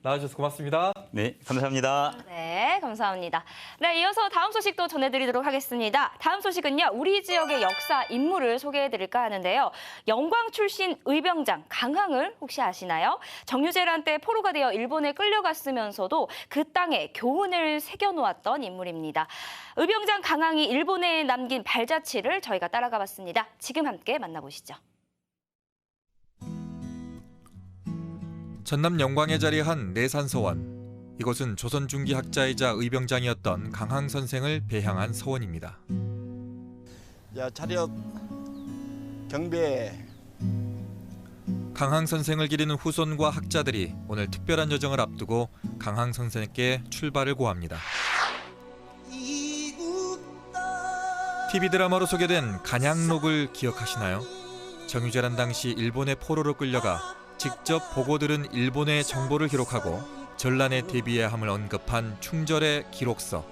나와주셔서 고맙습니다. 네, 감사합니다. 네, 감사합니다. 네, 이어서 다음 소식도 전해드리도록 하겠습니다. 다음 소식은요, 우리 지역의 역사 인물을 소개해드릴까 하는데요. 영광 출신 의병장 강항을 혹시 아시나요? 정유재란 때 포로가 되어 일본에 끌려갔으면서도 그 땅에 교훈을 새겨놓았던 인물입니다. 의병장 강항이 일본에 남긴 발자취를 저희가 따라가 봤습니다. 지금 함께 만나보시죠. 전남 영광에 자리한 내산서원. 이곳은 조선 중기 학자이자 의병장이었던 강항 선생을 배향한 서원입니다. 자, 차렷 경배. 강항 선생을 기리는 후손과 학자들이 오늘 특별한 여정을 앞두고 강항 선생께 출발을 고합니다. TV 드라마로 소개된 간양록을 기억하시나요? 정유재란 당시 일본의 포로로 끌려가 직접 보고 들은 일본의 정보를 기록하고 전란에 대비해야 함을 언급한 충절의 기록서.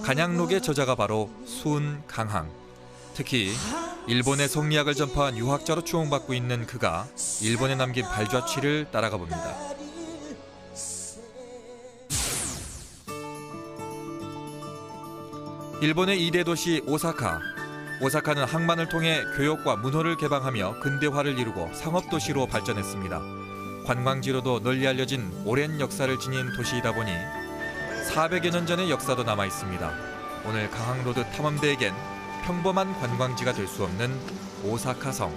간양록의 저자가 바로 수은 강항. 특히 일본의 성리학을 전파한 유학자로 추앙받고 있는 그가 일본에 남긴 발자취를 따라가 봅니다. 일본의 2대 도시 오사카. 오사카는 항만을 통해 교역과 문호를 개방하며 근대화를 이루고 상업도시로 발전했습니다. 관광지로도 널리 알려진 오랜 역사를 지닌 도시이다 보니 400여 년 전의 역사도 남아 있습니다. 오늘 강항로드 탐험대에겐 평범한 관광지가 될 수 없는 오사카성.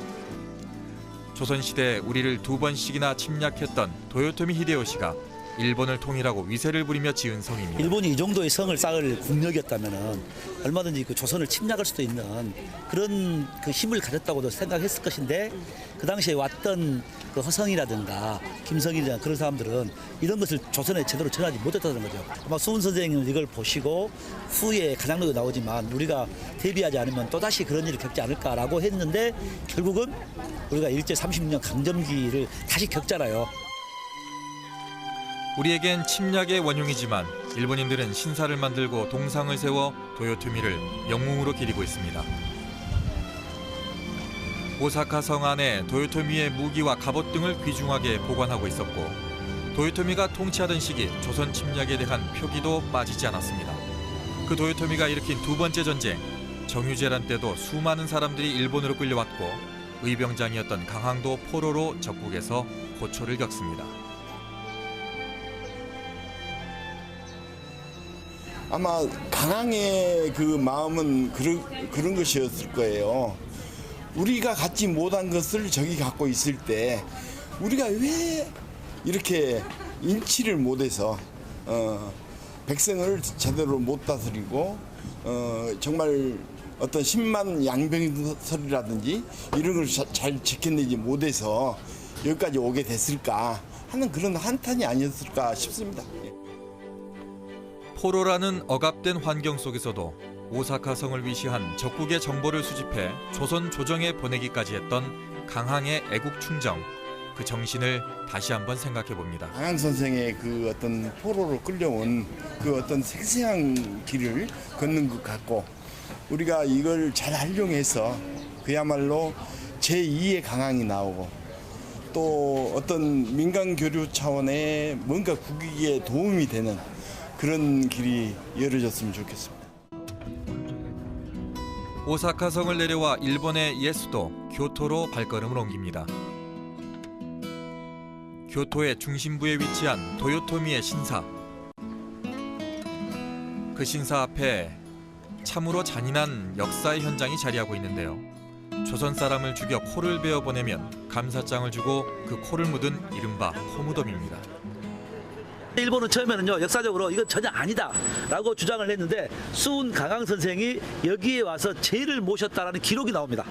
조선시대 우리를 2번씩이나 침략했던 도요토미 히데요시가 일본을 통일하고 위세를 부리며 지은 성입니다. 일본이 이 정도의 성을 쌓을 국력이었다면 얼마든지 그 조선을 침략할 수도 있는 그런 그 힘을 가졌다고도 생각했을 것인데 그 당시에 왔던 그 허성이라든가 김성일이라든가 그런 사람들은 이런 것을 조선에 제대로 전하지 못했다는 거죠. 아마 수은 선생님은 이걸 보시고 후에 간양록에 나오지만 우리가 대비하지 않으면 또다시 그런 일을 겪지 않을까라고 했는데 결국은 우리가 일제 36년 강점기를 다시 겪잖아요. 우리에겐 침략의 원흉이지만 일본인들은 신사를 만들고 동상을 세워 도요토미를 영웅으로 기리고 있습니다. 오사카 성 안에 도요토미의 무기와 갑옷 등을 귀중하게 보관하고 있었고 도요토미가 통치하던 시기 조선 침략에 대한 표기도 빠지지 않았습니다. 그 도요토미가 일으킨 2번째 전쟁, 정유재란 때도 수많은 사람들이 일본으로 끌려왔고 의병장이었던 강항도 포로로 적국에서 고초를 겪습니다. 아마 강항의 그 마음은 그런 것이었을 거예요. 우리가 갖지 못한 것을 저기 갖고 있을 때 우리가 왜 이렇게 인치를 못해서 백성을 제대로 못 다스리고 정말 어떤 10만 양병설이라든지 이런 걸 잘 지켜내지 못해서 여기까지 오게 됐을까 하는 그런 한탄이 아니었을까 싶습니다. 포로라는 억압된 환경 속에서도 오사카 성을 위시한 적국의 정보를 수집해 조선 조정에 보내기까지 했던 강항의 애국 충정, 그 정신을 다시 한번 생각해 봅니다. 강항 선생의 그 어떤 포로로 끌려온 그 어떤 생생한 길을 걷는 것 같고 우리가 이걸 잘 활용해서 그야말로 제2의 강항이 나오고 또 어떤 민간 교류 차원의 뭔가 국익에 도움이 되는 그런 길이 열어졌으면 좋겠습니다. 오사카 성을 내려와 일본의 옛 수도 교토로 발걸음을 옮깁니다. 교토의 중심부에 위치한 도요토미의 신사. 그 신사 앞에 참으로 잔인한 역사의 현장이 자리하고 있는데요. 조선 사람을 죽여 코를 베어 보내면 감사장을 주고 그 코를 묻은 이른바 코무덤입니다. 일본은 처음에는요 역사적으로 이건 전혀 아니다라고 주장을 했는데 수은 강항 선생이 여기에 와서 죄를 모셨다라는 기록이 나옵니다.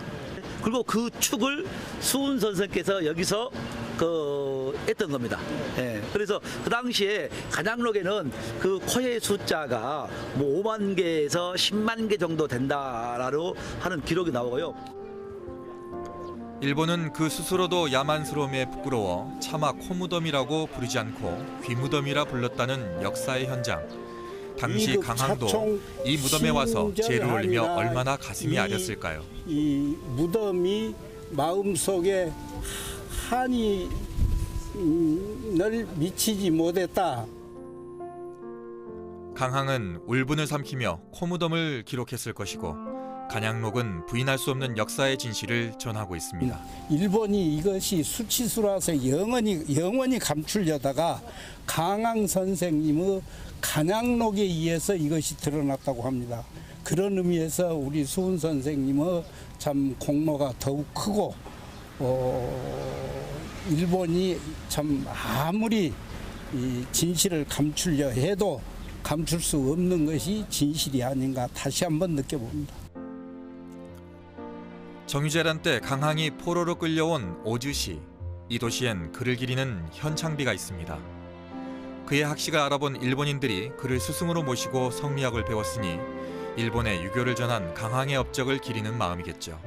그리고 그 축을 수은 선생께서 여기서 했던 겁니다. 예, 그래서 그 당시에 간양록에는 그 코의 숫자가 뭐 5만 개에서 10만 개 정도 된다라고 하는 기록이 나오고요. 일본은 그 스스로도 야만스러움에 부끄러워 차마 코무덤이라고 부르지 않고 귀무덤이라 불렀다는 역사의 현장. 당시 강항도 이 무덤에 와서 제를 올리며 얼마나 가슴이 아렸을까요? 이 무덤이 마음속에 한이 미치지 못했다. 강항은 울분을 삼키며 코무덤을 기록했을 것이고 간양록은 부인할 수 없는 역사의 진실을 전하고 있습니다. 일본이 이것이 수치수라서 영원히 감추려다가 강항 선생님의 간양록에 의해서 이것이 드러났다고 합니다. 그런 의미에서 우리 수훈 선생님의 참 공로가 더욱 크고 일본이 참 아무리 이 진실을 감추려 해도 감출 수 없는 것이 진실이 아닌가 다시 한번 느껴봅니다. 정유재란 때 강항이 포로로 끌려온 오즈시. 이 도시엔 그를 기리는 현창비가 있습니다. 그의 학식을 알아본 일본인들이 그를 스승으로 모시고 성리학을 배웠으니 일본에 유교를 전한 강항의 업적을 기리는 마음이겠죠.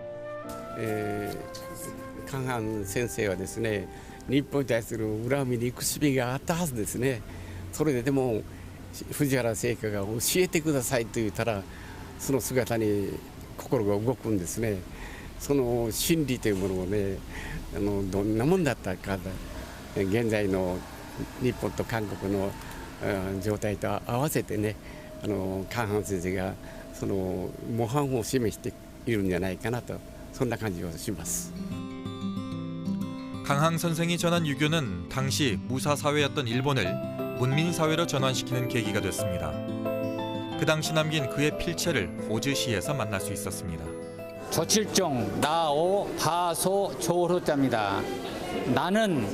韓藩先生はですね、日本に対する恨み憎しみがあったはずですね。それででも藤原製菓が教えてくださいと言ったら、その姿に心が動くんですね。その心理というものをね、どんなもんだったか、現在の日本と韓国の状態と合わせてね、韓藩先生がその模範を示しているんじゃないかなと、そんな感じをします。 강항 선생이 전한 유교는 당시 무사 사회였던 일본을 문민 사회로 전환시키는 계기가 됐습니다. 그 당시 남긴 그의 필체를 오즈시에서 만날 수 있었습니다. 조칠종 나오 파소 조호자입니다. 나는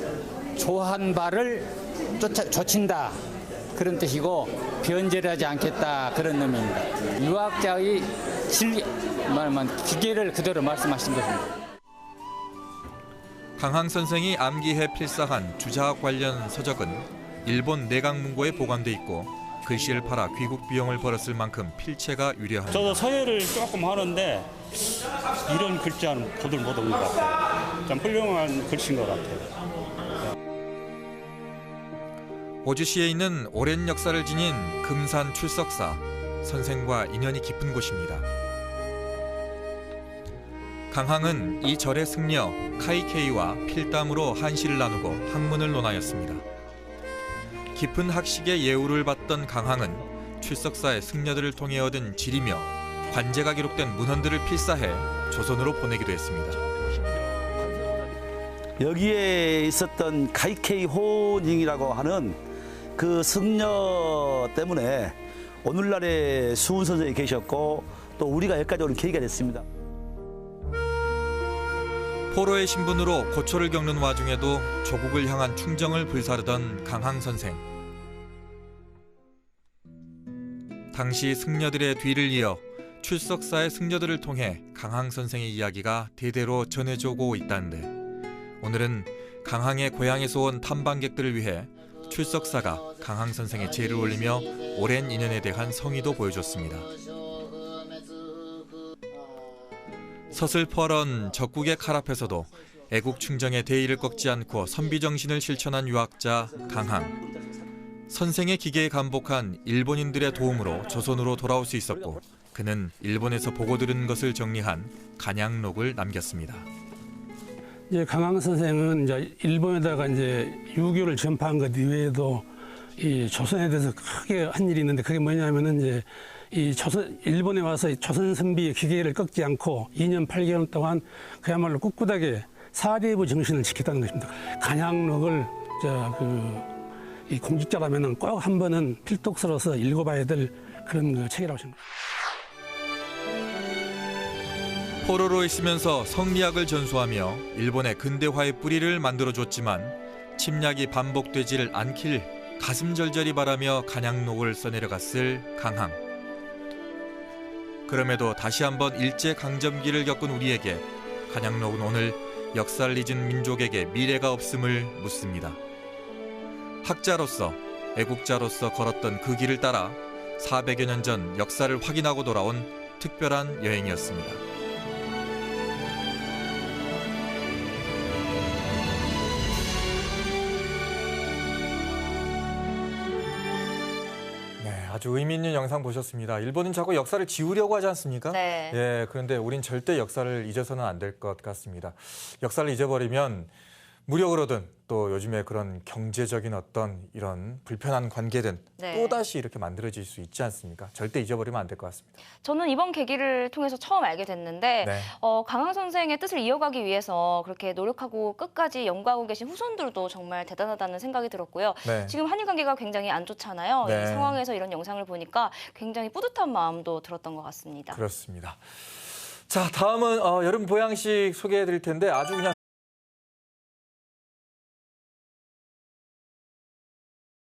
조한 바를 쫓친다 그런 뜻이고 변절하지 않겠다 그런 의미입니다. 유학자의 기계를 그대로 말씀하신 것입니다. 강항 선생이 암기해 필사한 주자학 관련 서적은 일본 내각문고에 보관돼 있고 글씨를 팔아 귀국 비용을 벌었을 만큼 필체가 유려합니다. 저도 서예를 조금 하는데 이런 글자는 보들 못한 것 같아요. 참 훌륭한 글씨인 것 같아요. 오주시에 있는 오랜 역사를 지닌 금산 출석사, 선생과 인연이 깊은 곳입니다. 강항은 이 절의 승려 카이케이와 필담으로 한시를 나누고 학문을 논하였습니다. 깊은 학식의 예우를 받던 강항은 출석사의 승려들을 통해 얻은 지리며 관제가 기록된 문헌들을 필사해 조선으로 보내기도 했습니다. 여기에 있었던 가이케이 호닝이라고 하는 그 승려 때문에 오늘날의 수훈 선생이 계셨고 또 우리가 여기까지 오는 계기가 됐습니다. 포로의 신분으로 고초를 겪는 와중에도 조국을 향한 충정을 불사르던 강항 선생. 당시 승려들의 뒤를 이어 출석사의 승려들을 통해 강항 선생의 이야기가 대대로 전해져 오고 있다는데 오늘은 강항의 고향에서 온 탐방객들을 위해 출석사가 강항 선생의 제를 올리며 오랜 인연에 대한 성의도 보여줬습니다. 서슬퍼런 적국의 칼 앞에서도 애국 충정의 대의를 꺾지 않고 선비정신을 실천한 유학자 강항. 선생의 기계에 감복한 일본인들의 도움으로 조선으로 돌아올 수 있었고 그는 일본에서 보고 들은 것을 정리한 간양록을 남겼습니다. 이제 강항 선생은 이제 일본에다가 이제 유교를 전파한 것 이외에도 이 조선에 대해서 크게 한 일이 있는데 그게 뭐냐면은 이제 이 일본에 와서 조선 선비의 기계를 꺾지 않고 2년 8개월 동안 그야말로 꿋꿋하게 사대부 정신을 지켰다는 것입니다. 간양록을 이 공직자라면은 꼭 한 번은 필독서로서 읽어봐야 될 그런 그 책이라고 생각합니다. 포로로 있으면서 성리학을 전수하며 일본의 근대화의 뿌리를 만들어줬지만 침략이 반복되지를 않길 가슴절절히 바라며 간양록을 써내려갔을 강항. 그럼에도 다시 한번 일제강점기를 겪은 우리에게 간양록은 오늘 역사를 잊은 민족에게 미래가 없음을 묻습니다. 학자로서, 애국자로서 걸었던 그 길을 따라 400여 년 전 역사를 확인하고 돌아온 특별한 여행이었습니다. 아주 의미 있는 영상 보셨습니다. 일본은 자꾸 역사를 지우려고 하지 않습니까? 네. 예, 그런데 우린 절대 역사를 잊어서는 안 될 것 같습니다. 역사를 잊어버리면 무력으로든 또 요즘에 그런 경제적인 어떤 이런 불편한 관계든 네. 또다시 이렇게 만들어질 수 있지 않습니까? 절대 잊어버리면 안 될 것 같습니다. 저는 이번 계기를 통해서 처음 알게 됐는데 네. 강항 선생의 뜻을 이어가기 위해서 그렇게 노력하고 끝까지 연구하고 계신 후손들도 정말 대단하다는 생각이 들었고요. 네. 지금 한일 관계가 굉장히 안 좋잖아요. 네. 이 상황에서 이런 영상을 보니까 굉장히 뿌듯한 마음도 들었던 것 같습니다. 그렇습니다. 자, 다음은 여름 보양식 소개해 드릴 텐데 아주 그냥